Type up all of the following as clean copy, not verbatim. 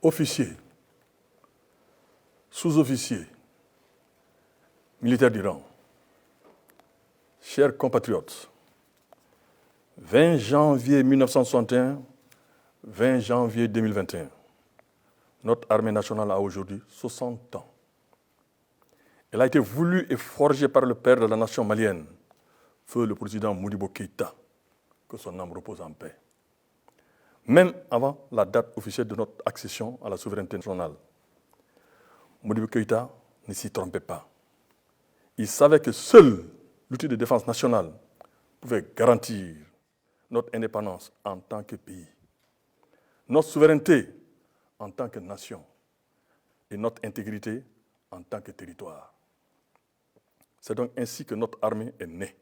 Officiers, sous-officiers, militaires du rang, chers compatriotes, 20 janvier 1961, 20 janvier 2021, notre armée nationale a aujourd'hui 60 ans. Elle a été voulue et forgée par le père de la nation malienne, feu le président Modibo Keïta, que son âme repose en paix. Même avant la date officielle de notre accession à la souveraineté nationale, Modibo Keïta ne s'y trompait pas. Il savait que seul l'outil de défense nationale pouvait garantir notre indépendance en tant que pays, notre souveraineté en tant que nation et notre intégrité en tant que territoire. C'est donc ainsi que notre armée est née,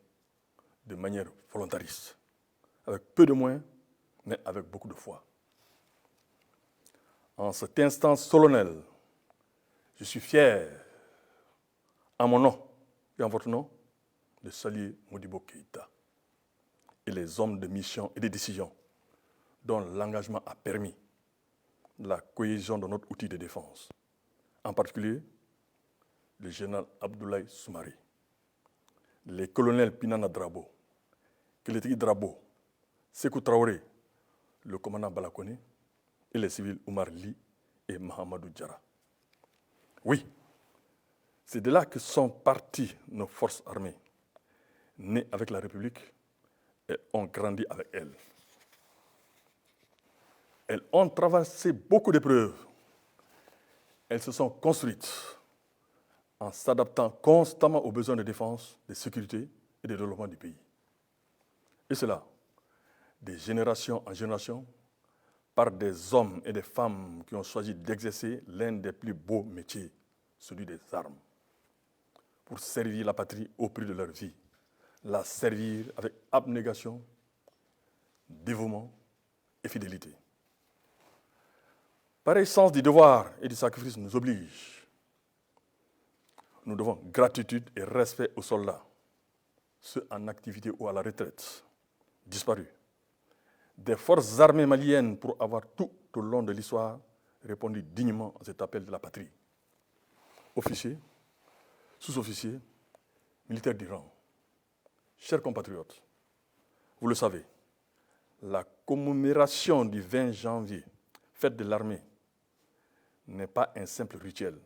de manière volontariste, avec peu de moyens, mais avec beaucoup de foi. En cet instant solennel, je suis fier, en mon nom et en votre nom, de saluer Modibo Keïta et les hommes de mission et de décision dont l'engagement a permis la cohésion de notre outil de défense, en particulier le général Abdoulaye Soumaré, les colonels Pinana Drabo, Kélétigi Drabo, Sékou Traoré, le commandant Balakone et les civils Oumar Ly et Mahamadou Diarra. Oui, c'est de là que sont parties nos forces armées, nées avec la République et ont grandi avec elle. Elles ont traversé beaucoup d'épreuves. Elles se sont construites en s'adaptant constamment aux besoins de défense, de sécurité et de développement du pays. Et cela, de génération en génération, par des hommes et des femmes qui ont choisi d'exercer l'un des plus beaux métiers, celui des armes, pour servir la patrie au prix de leur vie, la servir avec abnégation, dévouement et fidélité. Pareil sens du devoir et du sacrifice nous oblige. Nous devons gratitude et respect aux soldats, ceux en activité ou à la retraite, disparus, des forces armées maliennes pour avoir tout au long de l'histoire répondu dignement à cet appel de la patrie. Officiers, sous-officiers, militaires du rang, chers compatriotes, vous le savez, la commémoration du 20 janvier, fête de l'armée, n'est pas un simple rituel.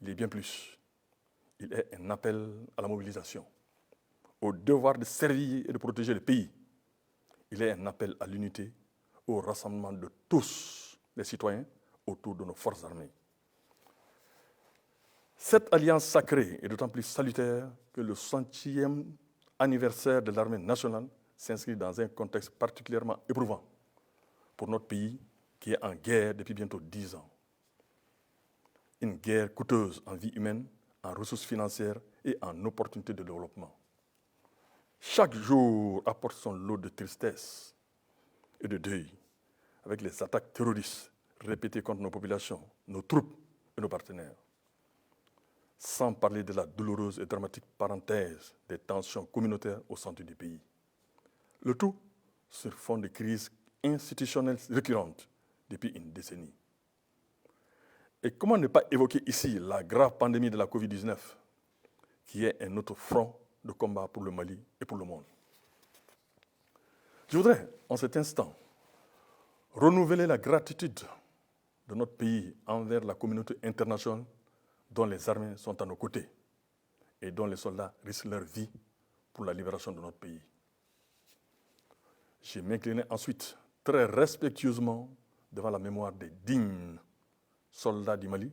Il est bien plus. Il est un appel à la mobilisation, au devoir de servir et de protéger le pays. Il est un appel à l'unité, au rassemblement de tous les citoyens autour de nos forces armées. Cette alliance sacrée est d'autant plus salutaire que le 100e anniversaire de l'armée nationale s'inscrit dans un contexte particulièrement éprouvant pour notre pays qui est en guerre depuis bientôt 10 ans. Une guerre coûteuse en vie humaine, en ressources financières et en opportunités de développement. Chaque jour apporte son lot de tristesse et de deuil, avec les attaques terroristes répétées contre nos populations, nos troupes et nos partenaires. Sans parler de la douloureuse et dramatique parenthèse des tensions communautaires au centre du pays. Le tout sur fond de crises institutionnelles récurrentes depuis une décennie. Et comment ne pas évoquer ici la grave pandémie de la Covid-19, qui est un autre front de combat pour le Mali et pour le monde. Je voudrais, en cet instant, renouveler la gratitude de notre pays envers la communauté internationale dont les armées sont à nos côtés et dont les soldats risquent leur vie pour la libération de notre pays. Je m'inclinais ensuite très respectueusement devant la mémoire des dignes soldats du Mali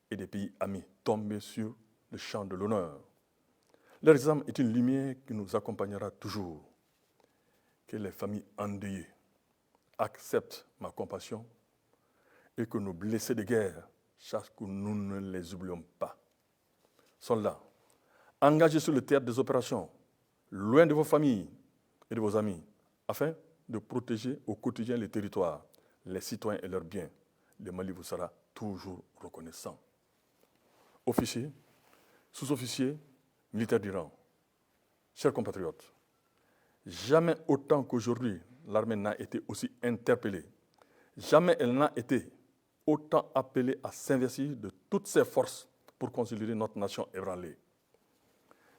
et des pays amis tombés sur le champ de l'honneur. Leur exemple est une lumière qui nous accompagnera toujours. Que les familles endeuillées acceptent ma compassion et que nos blessés de guerre sachent que nous ne les oublions pas. Soldats, engagés sur le théâtre des opérations, loin de vos familles et de vos amis, afin de protéger au quotidien les territoires, les citoyens et leurs biens, le Mali vous sera toujours reconnaissant. Officiers, sous-officiers, militaires du rang, chers compatriotes, jamais autant qu'aujourd'hui l'armée n'a été aussi interpellée, jamais elle n'a été autant appelé à s'investir de toutes ses forces pour consolider notre nation ébranlée.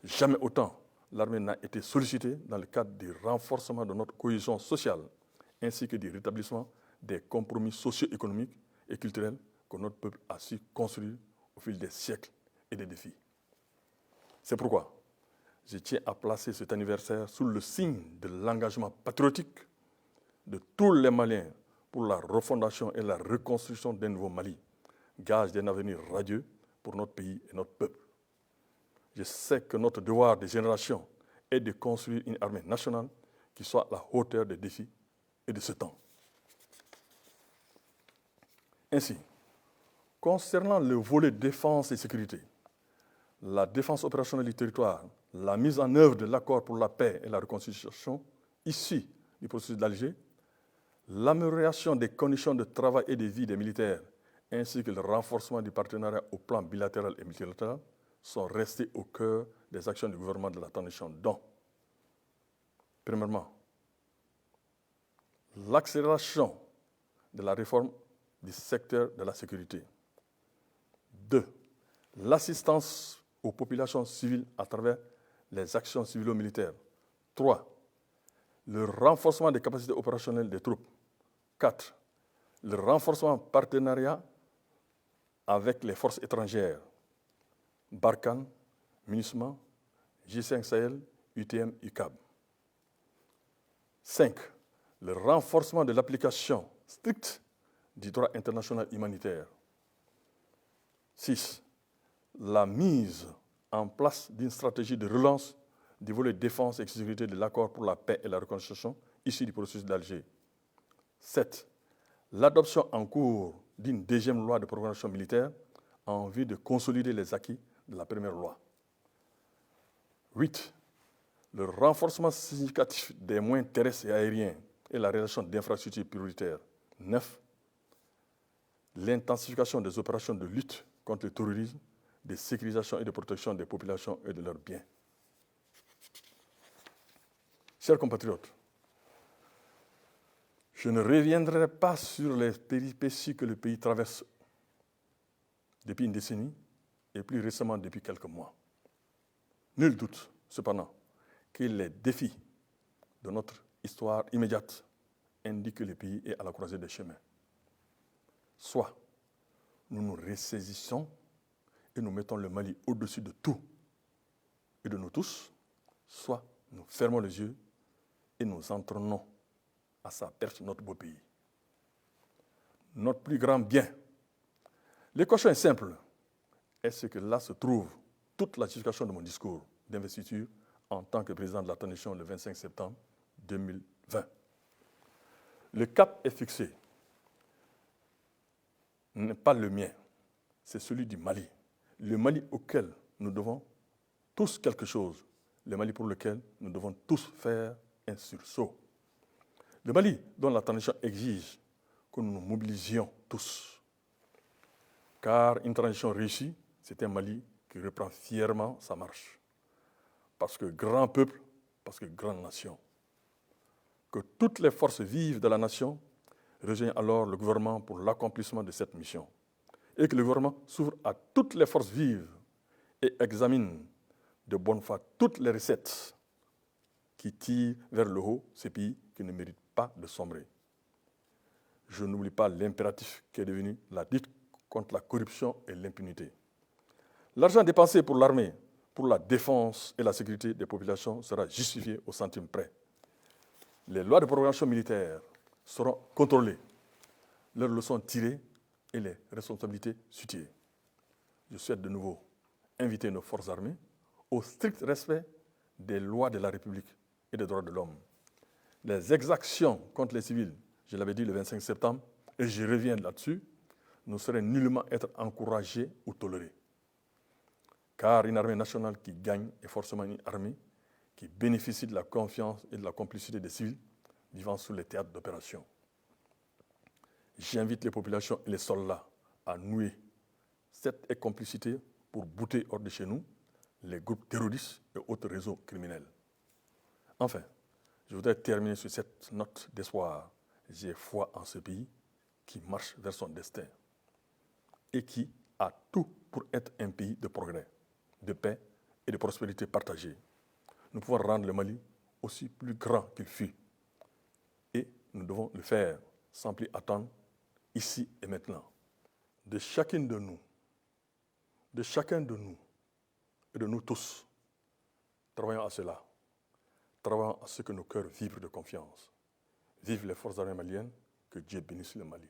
Jamais autant l'armée n'a été sollicitée dans le cadre du renforcement de notre cohésion sociale ainsi que du rétablissement des compromis socio-économiques et culturels que notre peuple a su construire au fil des siècles et des défis. C'est pourquoi je tiens à placer cet anniversaire sous le signe de l'engagement patriotique de tous les Maliens pour la refondation et la reconstruction d'un nouveau Mali, gage d'un avenir radieux pour notre pays et notre peuple. Je sais que notre devoir de génération est de construire une armée nationale qui soit à la hauteur des défis et de ce temps. Ainsi, concernant le volet défense et sécurité, la défense opérationnelle du territoire, la mise en œuvre de l'accord pour la paix et la réconciliation issu du processus d'Alger, l'amélioration des conditions de travail et de vie des militaires, ainsi que le renforcement du partenariat au plan bilatéral et multilatéral, sont restés au cœur des actions du gouvernement de la transition, dont, premièrement, l'accélération de la réforme du secteur de la sécurité. 2. L'assistance aux populations civiles à travers les actions civilo-militaires. 3. Le renforcement des capacités opérationnelles des troupes. 4. Le renforcement partenariat avec les forces étrangères. Barkhane, MINUSMA, G5 Sahel, UTM, UCAB. 5. Le renforcement de l'application stricte du droit international humanitaire. 6. La mise en place d'une stratégie de relance du volet défense et sécurité de l'accord pour la paix et la réconciliation issu du processus d'Alger. 7. L'adoption en cours d'une deuxième loi de programmation militaire en vue de consolider les acquis de la première loi. 8. Le renforcement significatif des moyens terrestres et aériens et la réalisation d'infrastructures prioritaires. 9. L'intensification des opérations de lutte contre le terrorisme, de sécurisation et de protection des populations et de leurs biens. Chers compatriotes, je ne reviendrai pas sur les péripéties que le pays traverse depuis une décennie et plus récemment depuis quelques mois. Nul doute, cependant, que les défis de notre histoire immédiate indiquent que le pays est à la croisée des chemins. Soit nous nous ressaisissons et nous mettons le Mali au-dessus de tout et de nous tous, soit nous fermons les yeux et nous entraînons à sa perte notre beau pays. Notre plus grand bien. L'équation est simple. Est-ce que là se trouve toute la justification de mon discours d'investiture en tant que président de la transition le 25 septembre 2020. Le cap est fixé. N'est pas le mien, c'est celui du Mali. Le Mali auquel nous devons tous quelque chose. Le Mali pour lequel nous devons tous faire un sursaut. Le Mali dont la transition exige que nous nous mobilisions tous. Car une transition réussie, c'est un Mali qui reprend fièrement sa marche. Parce que grand peuple, parce que grande nation. Que toutes les forces vives de la nation rejoignent alors le gouvernement pour l'accomplissement de cette mission. Et que le gouvernement s'ouvre à toutes les forces vives et examine de bonne foi toutes les recettes qui tirent vers le haut ces pays qui ne méritent pas de sombrer. Je n'oublie pas l'impératif qui est devenu la lutte contre la corruption et l'impunité. L'argent dépensé pour l'armée, pour la défense et la sécurité des populations sera justifié au centime près. Les lois de programmation militaire seront contrôlées, leurs leçons tirées et les responsabilités situées. Je souhaite de nouveau inviter nos forces armées au strict respect des lois de la République et des droits de l'homme. Les exactions contre les civils, je l'avais dit le 25 septembre, et je reviens là-dessus, ne sauraient nullement être encouragées ou tolérées. Car une armée nationale qui gagne est forcément une armée qui bénéficie de la confiance et de la complicité des civils vivant sur les théâtres d'opération. J'invite les populations et les soldats à nouer cette complicité pour bouter hors de chez nous les groupes terroristes et autres réseaux criminels. Enfin, je voudrais terminer sur cette note d'espoir. J'ai foi en ce pays qui marche vers son destin. et qui a tout pour être un pays de progrès, de paix et de prospérité partagée. Nous pouvons rendre le Mali aussi plus grand qu'il fut. Et nous devons le faire sans plus attendre, ici et maintenant. De chacune de nous, de chacun de nous et de nous tous, travaillons à cela. Travaillons à ce que nos cœurs vibrent de confiance. Vive les forces armées maliennes, que Dieu bénisse le Mali.